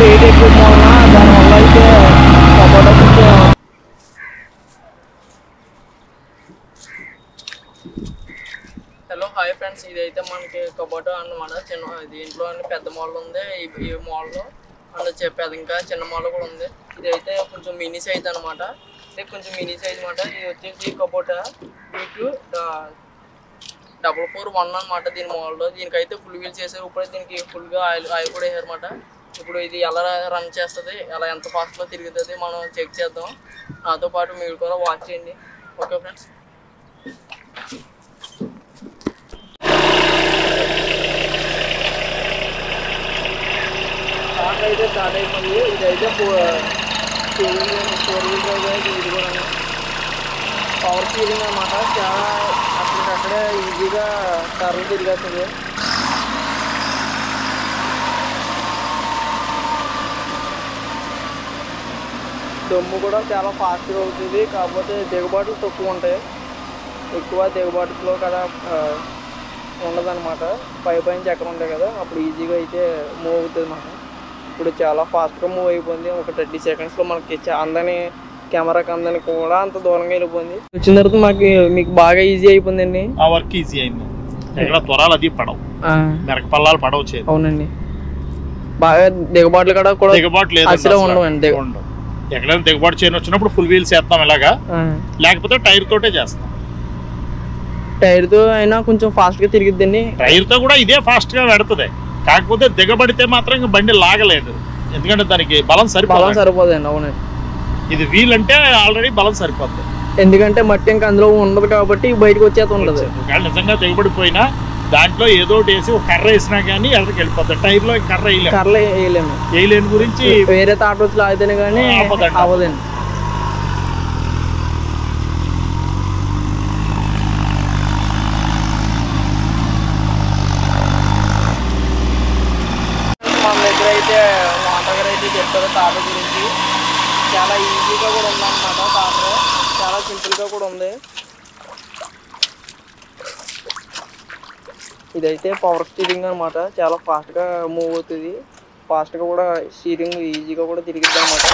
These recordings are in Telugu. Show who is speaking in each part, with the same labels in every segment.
Speaker 1: రేట్ ఎక్కువ వలన దానివల్ల అయితే కబోటా కొంచెం హలో హాయ్ ఫ్రెండ్స్, ఇదైతే మనకి కబోటా అన్నమాట. చిన్న దీంట్లో పెద్ద మోడల్ ఉంది, ఈ మోడల్ అండ్ చెప్పేది ఇంకా చిన్న మోడల్ కూడా ఉంది. ఇదైతే కొంచెం మినీ సైజ్ అనమాట. ఇది కొంచెం మినీ సైజ్ అనమాట. ఇది వచ్చేసి కబోటా మీకు 441 అనమాట దీని మోడల్. దీనికైతే ఫుల్ వీల్స్ చేసారు. ఇప్పుడు దీనికి ఫుల్గా ఆయిల్ కూడా వేసారు అనమాట. ఇప్పుడు ఇది ఎలా రన్ చేస్తుంది, ఎలా ఎంత ఫాస్ట్లో తిరుగుతుంది మనం చెక్ చేద్దాం. నాతో పాటు మీరు కూడా వాచ్ చేయండి. ఓకే ఫ్రెండ్స్, స్టార్ట్ అయిపోయింది. ఇదైతే 4 వీల్ డ్రైవ్. ఇది కూడా పవర్ స్టీరింగ్ అనమాట. చాలా అక్కడికక్కడే ఈజీగా టర్న్ తిరిగేస్తుంది. దమ్ము కూడా చాలా ఫాస్ట్గా అవుతుంది. కాకపోతే దిగుబాట్లు తక్కువ ఉంటాయి. ఎక్కువ దిగుబాటులో కదా ఉండదన్నమాట. పైన చక్రం ఉంటాయి కదా, అప్పుడు ఈజీగా అయితే మూవ్ అవుతుంది అన్నమాట. ఇప్పుడు చాలా ఫాస్ట్గా మూవ్ అయిపోయింది. ఒక 30 సెకండ్స్లో మనకి అందని కెమెరాకి అందని కూడా అంత దూరంగా వెళ్ళిపోయింది. వచ్చిన తర్వాత మీకు బాగా ఈజీ అయిపోయిందండి.
Speaker 2: ఆ వర్క్ ఈజీ అయింది. ఎక్కడ త్వరాలు అది పడవు, మెరక పల్లాలు పడవు.
Speaker 1: అవునండి, బాగా దిగుబాట్లు కూడా
Speaker 2: దిగుబాటు లేదు,
Speaker 1: అసలు ఉండవండి.
Speaker 2: ఎక్కడైనా దిగుబాటు చేయని వచ్చినప్పుడు ఫుల్ వీల్స్ వేస్తాం ఇలాగా, లేకపోతే టైర్ తోటే చేస్తాం.
Speaker 1: టైర్ తో అయినా కొంచెం ఫాస్ట్ గా తిరిగిద్దండి.
Speaker 2: టైర్ తో కూడా ఇదే ఫాస్ట్ గా పెడుతుంది. కాకపోతే దిగబడితే మాత్రం ఇంకా బండి లాగలేదు, ఎందుకంటే దానికి బలం
Speaker 1: సరిపోదండి. అవునండి,
Speaker 2: ఇది వీల్ అంటే ఆల్రెడీ బలం సరిపోద్ది.
Speaker 1: ఎందుకంటే మట్టి ఇంకా అందులో ఉండదు కాబట్టి బయటకు వచ్చేది ఉండదు.
Speaker 2: నిజంగా దిగబడిపోయినా దాంట్లో ఏదో వేసి ఒక కర్ర వేసినా కానీ ఎక్కడికి వెళ్ళిపోతుంది. టైర్ లో కర్ర వేయలేము గురించి
Speaker 1: వేరే తాట వచ్చి లాగితేనే కానీ అవ్వదండి. మన దగ్గర అయితే వాటర్ అయితే చెప్పారు తాట గురించి. చాలా ఈజీగా కూడా ఉందన్నమాట. తాట చాలా సింపుల్గా కూడా ఉంది. ఇదైతే పవర్ స్టీరింగ్ అనమాట. చాలా ఫాస్ట్గా మూవ్ అవుతుంది. ఫాస్ట్గా కూడా స్టీరింగ్ ఈజీగా కూడా తిరిగిద్ది అనమాట.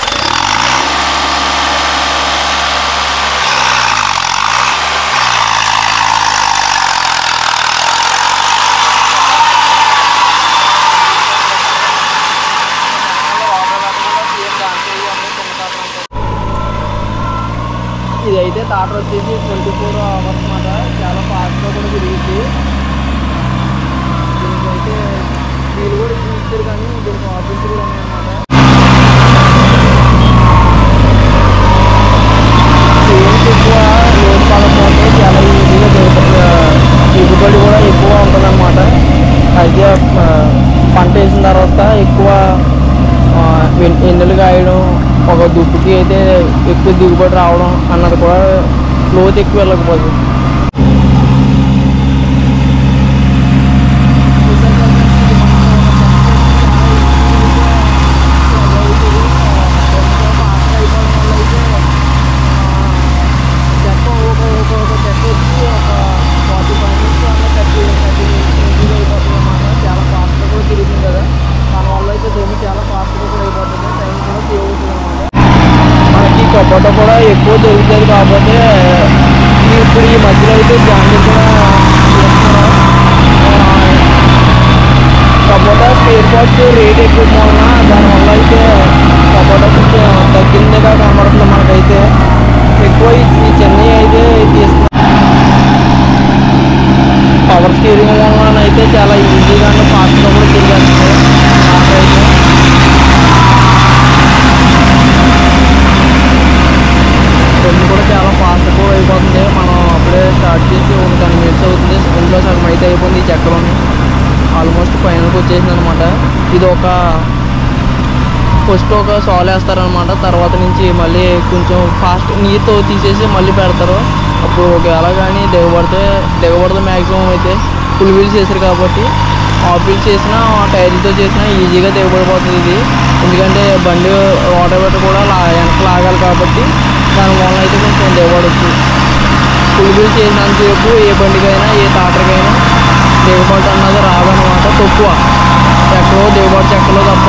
Speaker 1: ఇదైతే తాట వచ్చేసి 24 అవర్స్ అనమాట. చాలా ఫాస్ట్గా కూడా తిరుగుద్ది. దీనికైతే వీళ్ళు కూడా ఇచ్చారు కానీ దీనికి ఆఫీస్ కూడా ఉన్నాయన్నమాట. ఎక్కువ లోడ్ పడకపోతే చాలా ఈజీగా దిగుబడి కూడా ఎక్కువ ఉంటుంది అన్నమాట. అయితే పంట వేసిన తర్వాత ఎక్కువ ఎన్నెలు కాయడం, ఒక దుప్పుకి అయితే ఎక్కువ దిగుబడి రావడం అన్నది కూడా లోతు ఎక్కువ వెళ్ళకపోతుంది. చాలా ఫాస్ట్గా కూడా తిరుగుతుంది కదా, దానివల్ల అయితే దమ్ము చాలా ఫాస్ట్గా కూడా అయిపోతుంది. టైం కూడా సేవ్ అవుతుంది అనమాట. మనకి కబోటా కూడా ఎక్కువ దొరుకుతుంది కాబట్టి ఇప్పుడు ఈ మధ్యలో అయితే జాండీర్ కూడా చేస్తున్నారు. కబోటా స్పేర్ పార్ట్స్ రేట్ ఎక్కువ వలన దానివల్ల అయితే కబోటా కొంచెం తగ్గిందిగా కనబడుతుంది మనకైతే. ఎక్కువ ఈ చెన్నై అయితే తీస్తున్నారు. పవర్ స్టీరింగ్ వలన అయితే చాలా ఈజీగా అండ్ ఫాస్ట్గా కూడా తిరిగేస్తుంది. నాకైతే దమ్ము కూడా చాలా ఫాస్ట్గా అయిపోతుంది. మనం అప్పుడే స్టార్ట్ చేసి ఒక 10 మినిట్స్ అవుతుంది. ఇంట్లో సగం అయితే అయిపోయింది. ఈ చక్రంలో ఆల్మోస్ట్ ఫైనల్కి వచ్చేసింది అనమాట. ఇది ఫస్ట్ ఒక సాల్ వేస్తారనమాట. తర్వాత నుంచి మళ్ళీ కొంచెం ఫాస్ట్ నీరుతో తీసేసి మళ్ళీ పెడతారు. అప్పుడు ఒకవేళ కానీ దిగబడితే మ్యాక్సిమం అయితే ఫుల్ వీల్స్ చేశారు కాబట్టి హాఫ్ వీల్స్ చేసినా టైర్లతో చేసినా ఈజీగా దిగబడిపోతుంది ఇది. ఎందుకంటే బండి రోటర్ కూడా వెనక్కి లాగాలి కాబట్టి దానివల్ల అయితే కొంచెం దిగబడవచ్చు. ఫుల్ వీల్స్ చేసినంతసేపు ఏ బండికైనా ఏ టాటర్కైనా దిగబడి అన్నది రాదన్నమాట. తక్కువ ఎక్కడో దిగబడి చెక్కలో తప్ప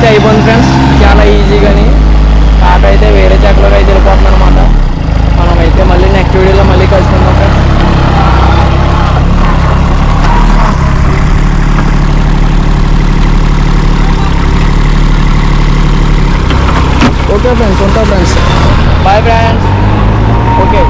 Speaker 1: అయితే అయిపోయింది ఫ్రెండ్స్, చాలా ఈజీగాని. ఆట అయితే వేరే చెక్కలోకి అయితే వెళ్ళిపోతుంది అనమాట. మనమైతే మళ్ళీ నెక్స్ట్ వీడియోలో మళ్ళీ కలుసుకుందాం ఫ్రెండ్స్. ఓకే ఫ్రెండ్స్, ఉంటాం ఫ్రెండ్స్, బాయ్ ఫ్రెండ్స్. ఓకే.